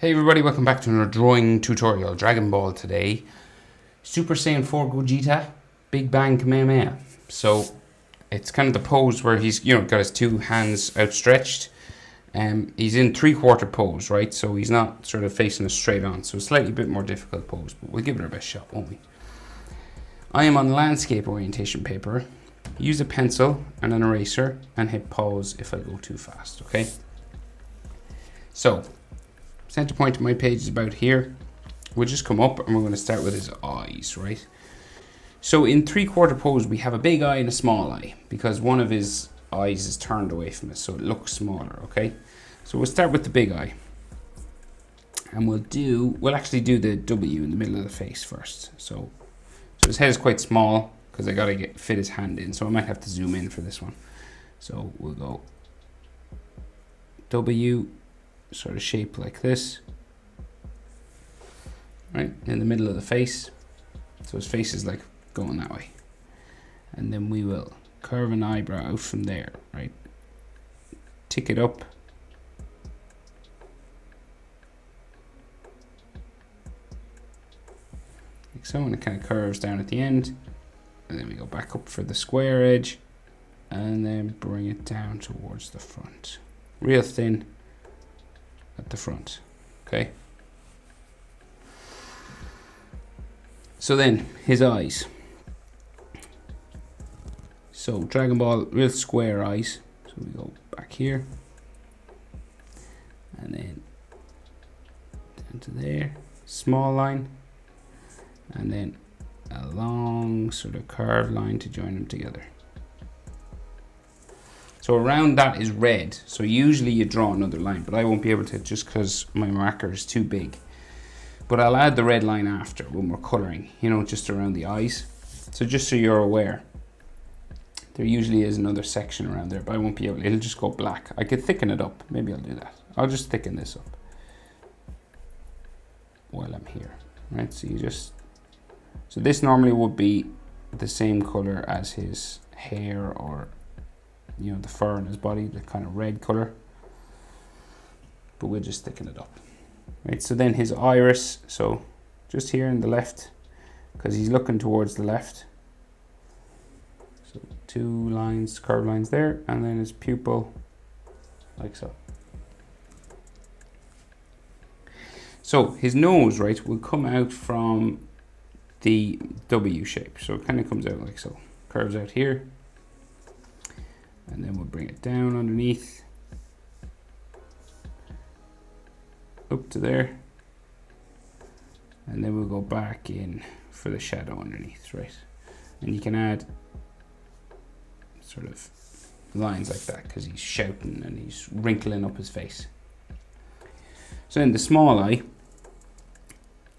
Hey everybody, welcome back to another drawing tutorial. Dragon Ball today. Super Saiyan 4 Gogeta, Big Bang Kamehameha. So it's kind of the pose where he's got his two hands outstretched. He's in 3/4 pose, right? So he's not sort of facing us straight on. So a slightly bit more difficult pose, but we'll give it our best shot, won't we? I am on landscape orientation paper. Use a pencil and an eraser and hit pause if I go too fast, okay? So center point of my page is about here. We'll just come up and we're going to start with his eyes, right? So in 3/4 pose, we have a big eye and a small eye because one of his eyes is turned away from us, so it looks smaller, okay? So we'll start with the big eye. And we'll actually do the W in the middle of the face first. So his head is quite small because I got to fit his hand in, so I might have to zoom in for this one. So we'll go W, sort of shape like this, right, in the middle of the face. So his face is like going that way. And then we will curve an eyebrow out from there, right? Tick it up. Like so, and it kind of curves down at the end. And then we go back up for the square edge and then bring it down towards the front. Real thin at the front, okay? So then his eyes. So Dragon Ball, real square eyes. So we go back here and then down to there, small line, and then a long sort of curved line to join them together. So around that is red. So usually you draw another line, but I won't be able to just because my marker is too big. But I'll add the red line after when we're coloring, just around the eyes. So just so you're aware, there usually is another section around there, but I won't be able, it'll just go black. I could thicken it up. Maybe I'll do that. I'll just thicken this up while I'm here, right? So this normally would be the same color as his hair or the fur on his body, the kind of red color, but we'll just thicken it up, right? So then his iris, so just here in the left, because he's looking towards the left, so two lines, curved lines there, and then his pupil like so. So his nose, right, will come out from the W shape, so it kind of comes out like so, curves out here. And then we'll bring it down underneath, up to there. And then we'll go back in for the shadow underneath, right? And you can add sort of lines like that because he's shouting and he's wrinkling up his face. So in the small eye,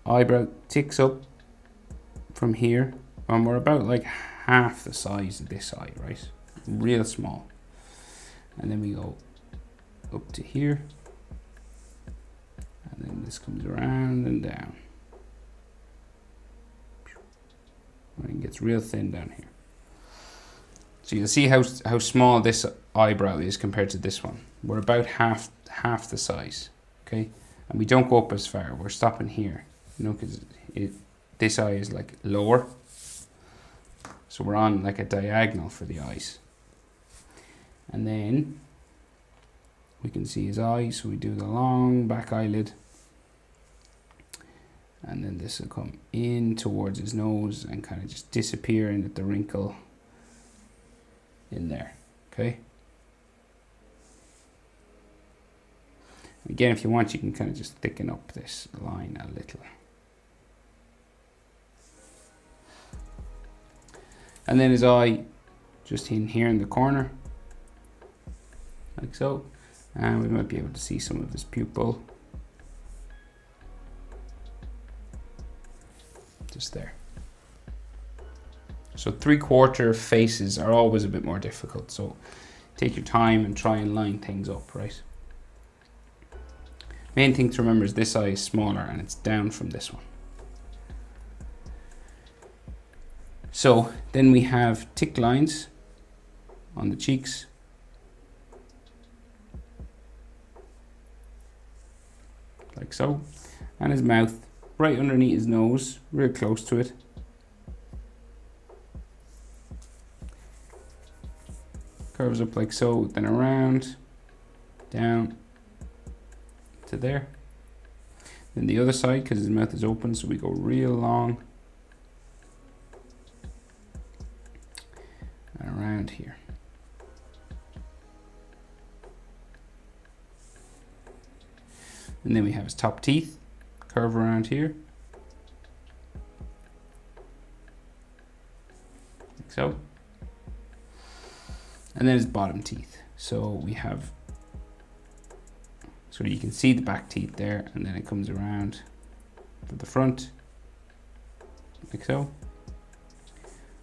eyebrow ticks up from here, and we're about like half the size of this eye, right? Real small. And then we go up to here, and then this comes around and down, and it gets real thin down here. So you'll see how small this eyebrow is compared to this one. We're about half the size, okay? And we don't go up as far. We're stopping here, because this eye is like lower, so we're on like a diagonal for the eyes. And then we can see his eyes, so we do the long back eyelid. And then this will come in towards his nose and kind of just disappear in at the wrinkle in there, okay? Again, if you want, you can kind of just thicken up this line a little. And then his eye just in here in the corner, like so, and we might be able to see some of his pupil just there. So 3/4 faces are always a bit more difficult, so take your time and try and line things up, right? Main thing to remember is this eye is smaller and it's down from this one. So then we have tick lines on the cheeks. like so. And his mouth right underneath his nose, real close to it. Curves up like so, then around, down to there. Then the other side, because his mouth is open, so we go real long and around here. And then we have his top teeth, curve around here, like so. And then his bottom teeth. So we have, so you can see the back teeth there, and then it comes around to the front, like so.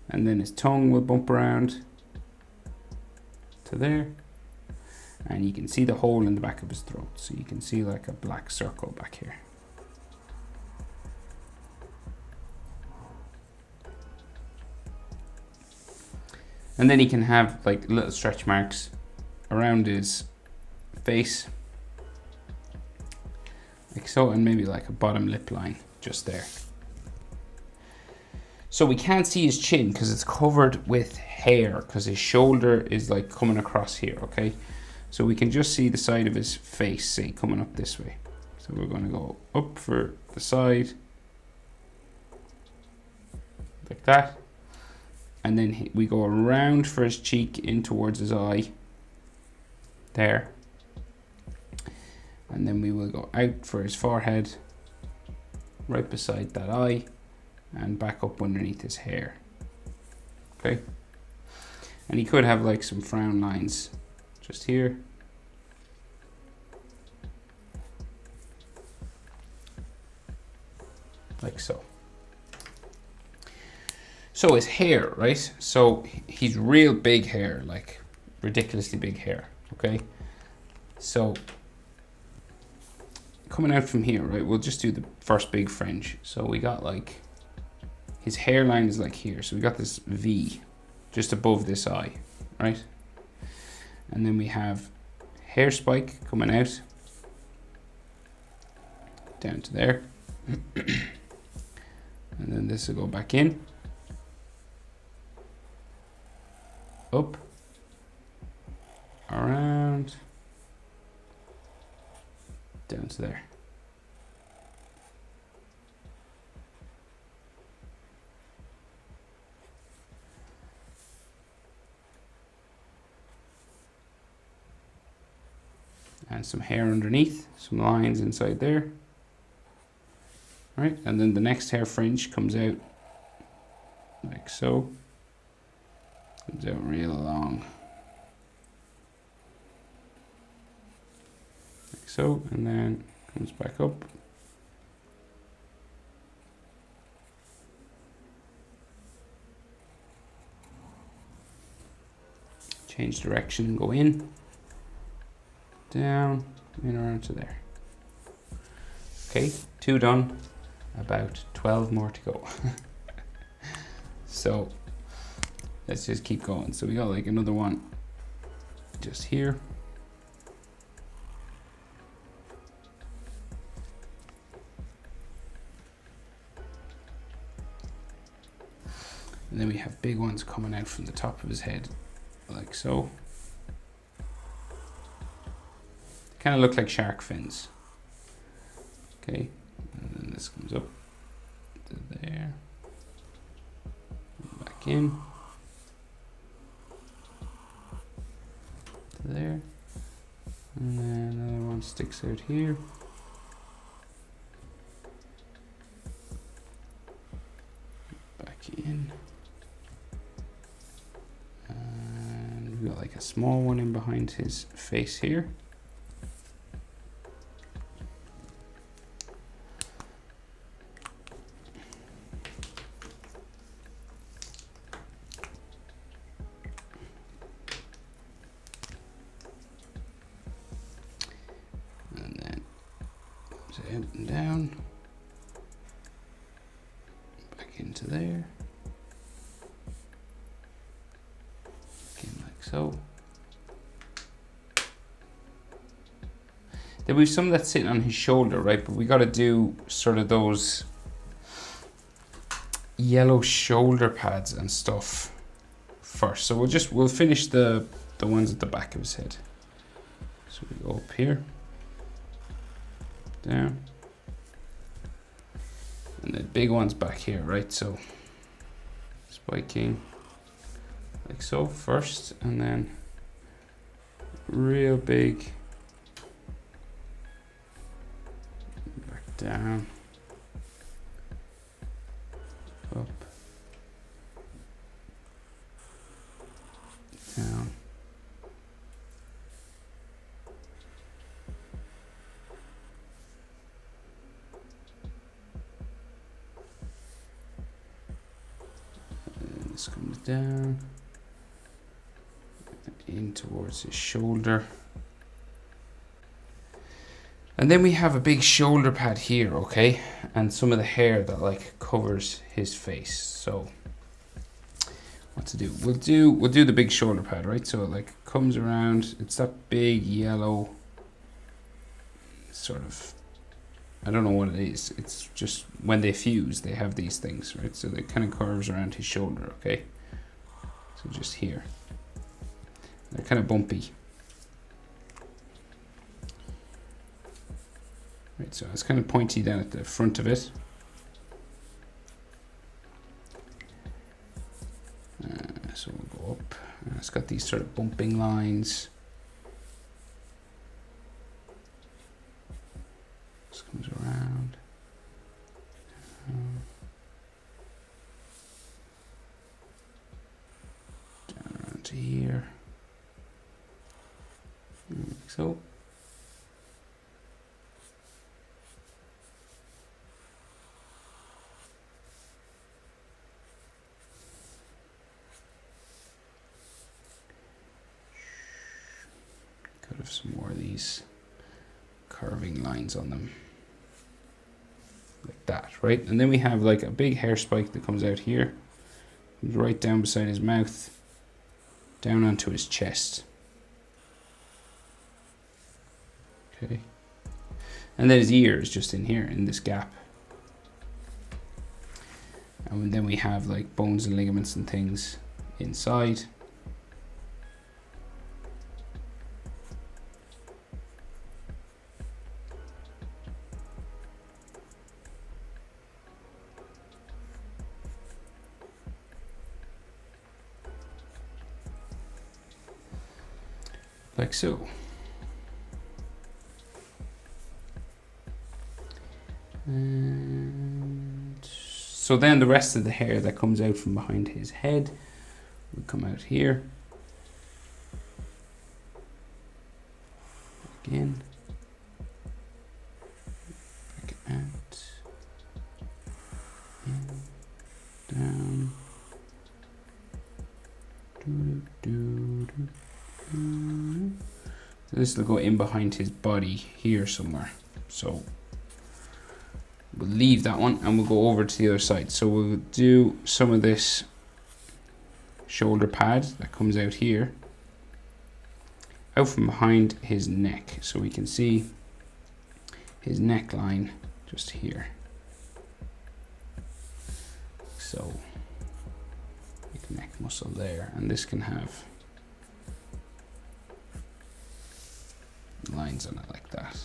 And then his tongue will bump around to there. And you can see the hole in the back of his throat. So you can see like a black circle back here. And then he can have like little stretch marks around his face, like so, and maybe like a bottom lip line just there. So we can't see his chin because it's covered with hair, because his shoulder is like coming across here, okay? So we can just see the side of his face, say, coming up this way. So we're going to go up for the side, like that. And then we go around for his cheek in towards his eye, there. And then we will go out for his forehead, right beside that eye, and back up underneath his hair, okay? And he could have like some frown lines just here. Like so. So his hair, right? So he's real big hair, like ridiculously big hair, okay? So coming out from here, right? We'll just do the first big fringe. So we got like, his hairline is like here. So we got this V just above this eye, right? And then we have hair spike coming out down to there. And then this will go back in, up, around, down to there. And some hair underneath, some lines inside there. Right, and then the next hair fringe comes out like so. Comes out real long. Like so, and then comes back up. Change direction and go in, down, in around to there. Okay, 2 done. About 12 more to go. So let's just keep going. So we got like another one just here. And then we have big ones coming out from the top of his head, like so. Kind of look like shark fins. Okay. And then this comes up to there, back in, to there, and then another one sticks out here. Back in, and we've got like a small one in behind his face here. Out and down, back into there, again like so. There'll be some that's sitting on his shoulder, right? But we got to do sort of those yellow shoulder pads and stuff first. So we'll finish the ones at the back of his head. So we go up here, down, and the big one's back here, right? So spiking like so first, and then real big back down, up, down, and this comes down in towards his shoulder. And then we have a big shoulder pad here, okay? And some of the hair that like covers his face. So what to do? We'll do the big shoulder pad, right? So it like comes around, it's that big yellow sort of, I don't know what it is. It's just when they fuse, they have these things, right? So it kind of curves around his shoulder, okay? So just here. They're kind of bumpy. Right, so it's kind of pointy down at the front of it. So we'll go up. It's got these sort of bumping lines. This comes around. Down around to here. Like so. Could have some more of these curving lines on them. Like that, right? And then we have like a big hair spike that comes out here. Comes right down beside his mouth. Down onto his chest. Okay. And then his ear is just in here, in this gap. And then we have like bones and ligaments and things inside. Like so. And so then the rest of the hair that comes out from behind his head will come out here. Again. Back out. In. Down. So this will go in behind his body here somewhere. So we'll leave that one and we'll go over to the other side. So we'll do some of this shoulder pad that comes out here, out from behind his neck. So we can see his neckline just here. So big neck muscle there, and this can have lines on it like that.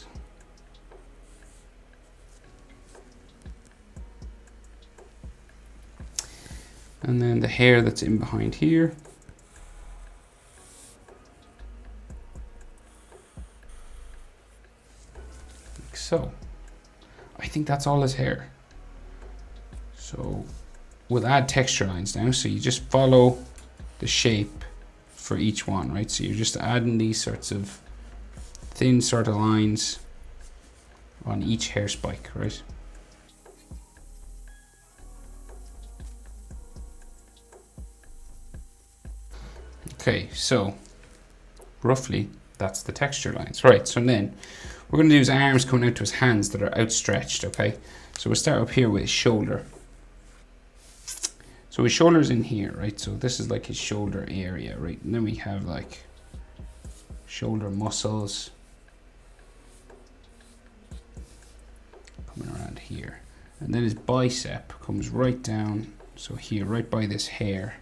And then the hair that's in behind here. Like so. I think that's all his hair. So we'll add texture lines now. So you just follow the shape for each one, right? So you're just adding these sorts of thin sort of lines on each hair spike, right? Okay, so roughly that's the texture lines, right? So then we're going to do his arms coming out to his hands that are outstretched, okay? So we'll start up here with his shoulder. So his shoulder's in here, right? So this is like his shoulder area, right? And then we have like shoulder muscles. And then his bicep comes right down, so here, right by this hair,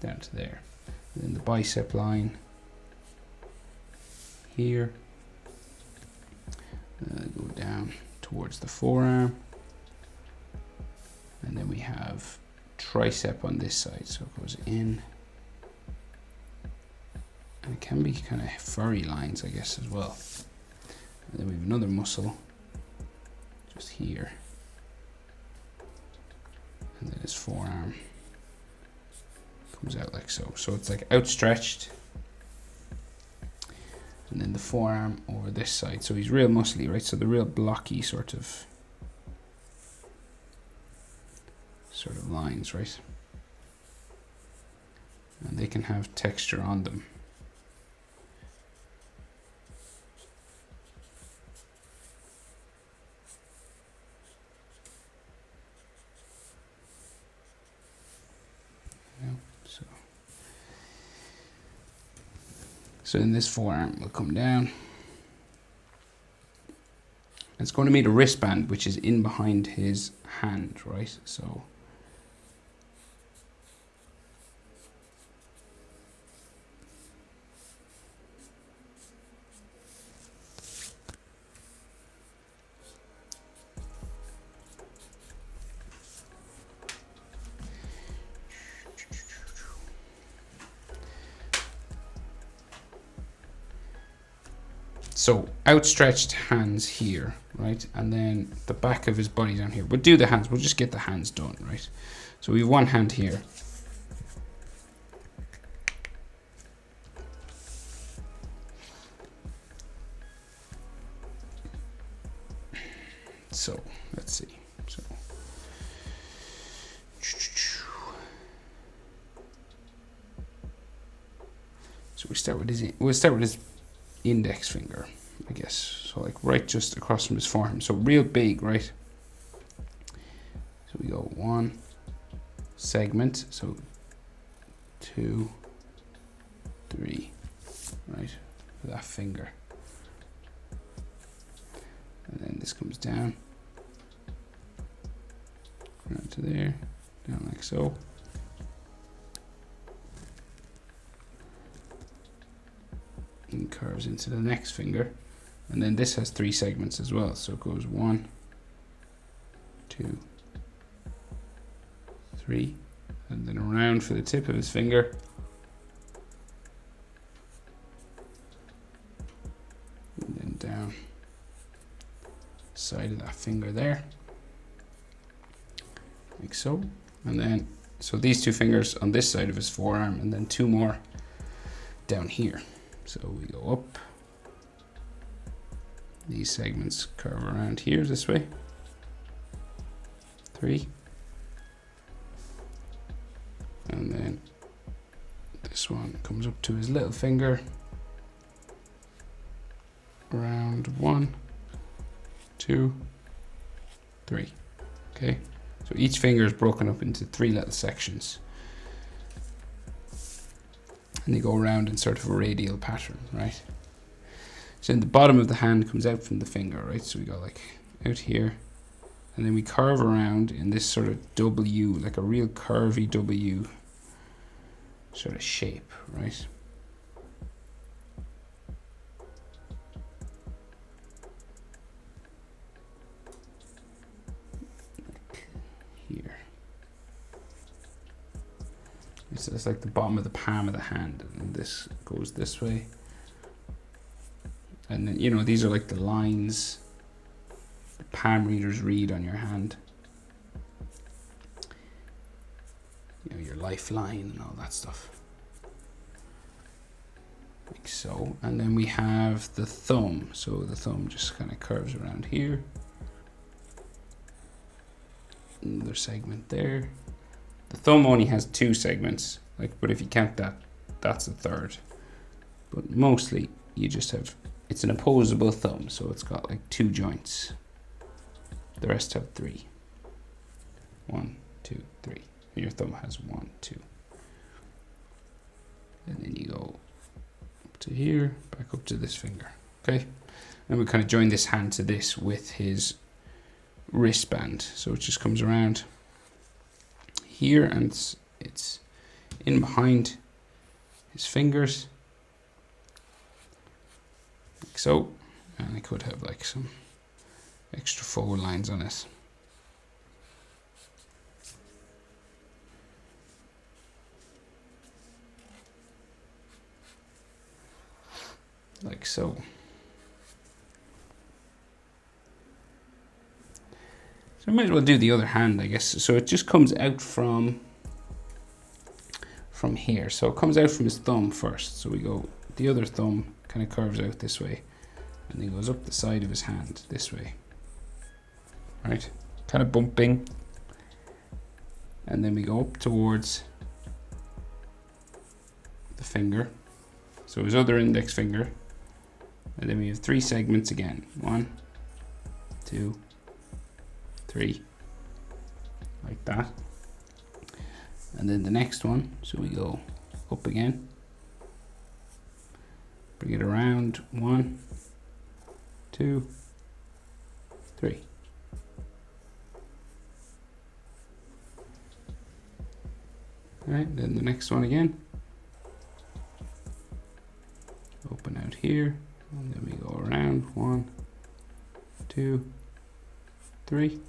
down to there. And then the bicep line here, go down towards the forearm. And then we have tricep on this side, so it goes in. And it can be kind of furry lines, I guess, as well. And then we have another muscle just here. And then his forearm comes out like so. So it's like outstretched. And then the forearm over this side. So he's real muscly, right? So the real blocky sort of lines, right? And they can have texture on them. So then this forearm will come down. It's going to meet a wristband, which is in behind his hand, right? So outstretched hands here, right? And then the back of his body down here. We'll do the hands, we'll just get the hands done, right? So we have one hand here. So let's see. So we'll start with his index finger, I guess. So like right just across from his forearm. So real big, right? So we go 1 segment, so 2, 3, right? For that finger. And then this comes down to there, down like so. And curves into the next finger. And then this has 3 segments as well. So it goes 1, 2, 3, and then around for the tip of his finger. And then down side of that finger there. Like so. And then, so these 2 fingers on this side of his forearm, and then 2 more down here. So we go up. These segments curve around here this way. 3. And then this one comes up to his little finger. Around 1, 2, 3. Okay. So each finger is broken up into 3 little sections. And they go around in sort of a radial pattern, right? So then the bottom of the hand comes out from the finger, right? So we go like out here, and then we curve around in this sort of W, like a real curvy W sort of shape, right? Like here. So it's like the bottom of the palm of the hand, and this goes this way. And then, you know, these are like the lines the palm readers read on your hand. You know, your lifeline and all that stuff. Like so. And then we have the thumb. So the thumb just kind of curves around here. Another segment there. The thumb only has 2 segments, like, but if you count that, that's a third. But mostly you just have, it's an opposable thumb, so it's got like 2 joints. The rest have 3. 1, 2, 3. Your thumb has 1, 2. And then you go up to here, back up to this finger. Okay. And we kind of join this hand to this with his wristband. So it just comes around here, and it's in behind his fingers, like so. And I could have like some extra fold lines on it. Like so. So I might as well do the other hand, I guess. So it just comes out from here. So it comes out from his thumb first. So we go, the other thumb kind of curves out this way, and then goes up the side of his hand this way. Right? Kind of bumping. And then we go up towards the finger. So his other index finger. And then we have 3 segments again. 1, 2, 3. Like that. And then the next one, so we go up again. Bring it around. 1, 2, 3. Alright, then the next one again. Open out here. And then we go around. 1, 2, 3.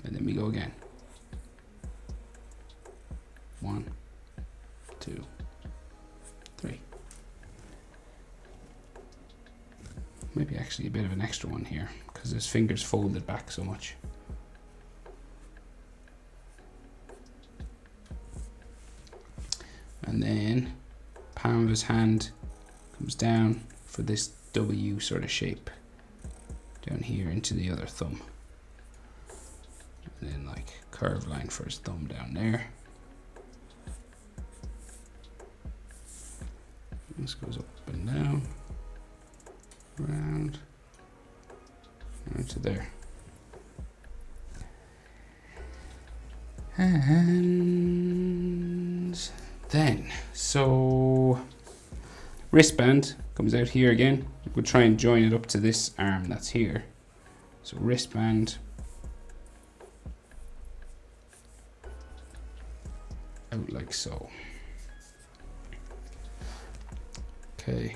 And then we go again. 1, 2, 3. Maybe actually a bit of an extra one here, because his fingers folded back so much. And then palm of his hand comes down for this W sort of shape down here into the other thumb. And then like curved line for his thumb down there. This goes up and down, around, to there. And then, so wristband comes out here again. We'll try and join it up to this arm that's here. So wristband out like so. Okay.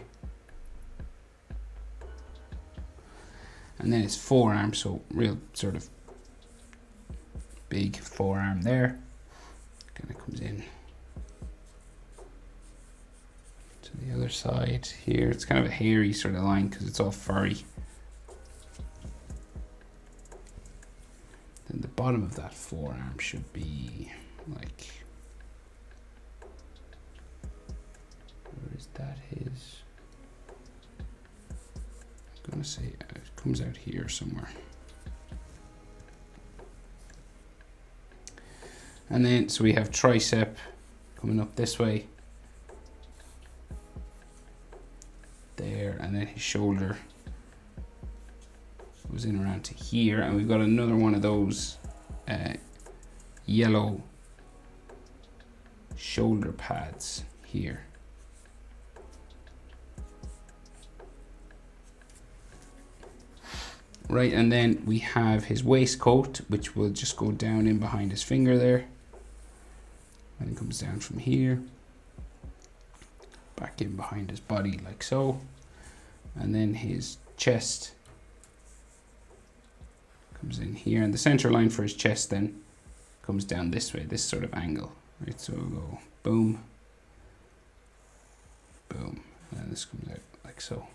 And then it's forearm, so real sort of big forearm there. Kind of comes in to the other side here. It's kind of a hairy sort of line because it's all furry. Then the bottom of that forearm should be like, where is that his? I'm gonna say it comes out here somewhere. And then, so we have tricep coming up this way. There, and then his shoulder goes in around to here. And we've got another one of those yellow shoulder pads here. Right, and then we have his waistcoat, which will just go down in behind his finger there. And it comes down from here, back in behind his body like so. And then his chest comes in here. And the center line for his chest then comes down this way, this sort of angle. Right, so we'll go boom, boom. And then this comes out like so.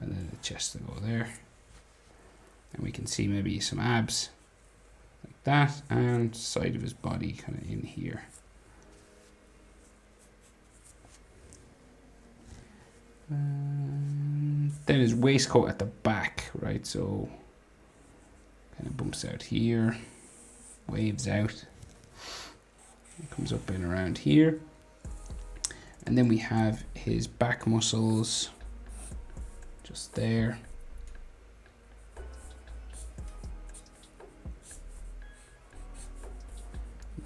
And then the chest will go there. And we can see maybe some abs like that, and side of his body kind of in here. And then his waistcoat at the back, right? So kind of bumps out here, waves out, comes up and around here. And then we have his back muscles just there.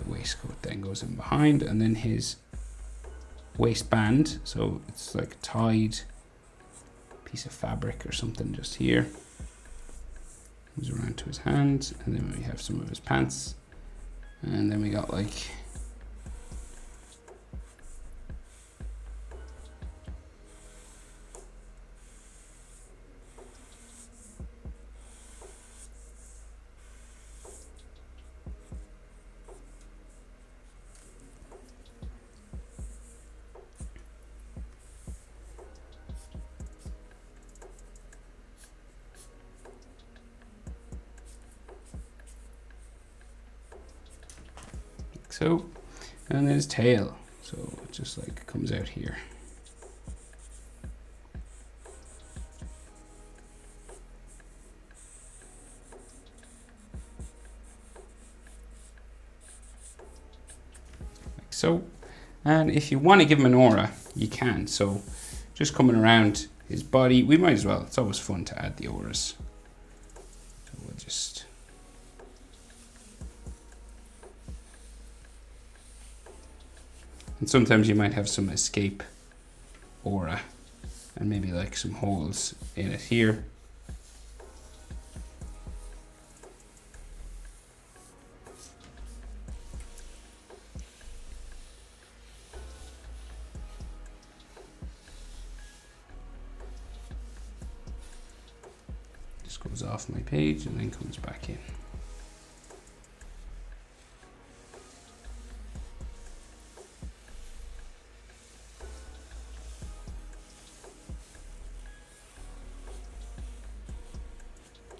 Waistcoat then goes in behind, and then his waistband, so it's like tied piece of fabric or something just here. Goes around to his hand, and then we have some of his pants, and then we got like so, and then his tail, so it just like comes out here. Like so, and if you want to give him an aura, you can. So just coming around his body, we might as well, it's always fun to add the auras. So we'll just and sometimes you might have some escape aura and maybe like some holes in it here. Just goes off my page and then comes back in.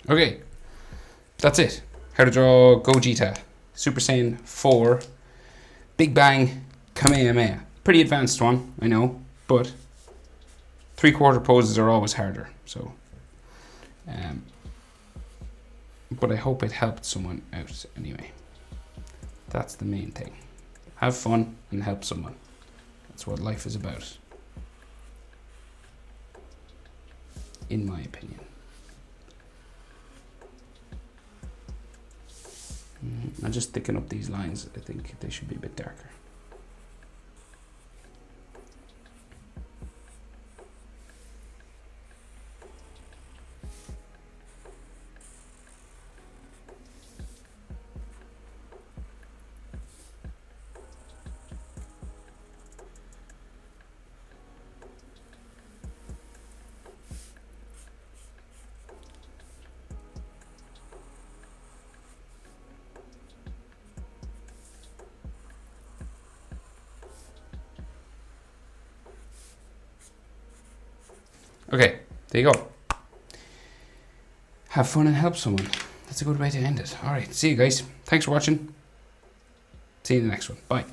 Okay, that's it. How to draw Gogeta Super Saiyan 4 Big Bang Kamehameha. Pretty advanced one, I know, but 3/4 poses are always harder. So, but I hope it helped someone out anyway. That's the main thing. Have fun and help someone. That's what life is about, in my opinion. I'm just thicken up these lines. I think they should be a bit darker. Okay, there you go. Have fun and help someone. That's a good way to end it. All right, see you guys. Thanks for watching. See you in the next one. Bye.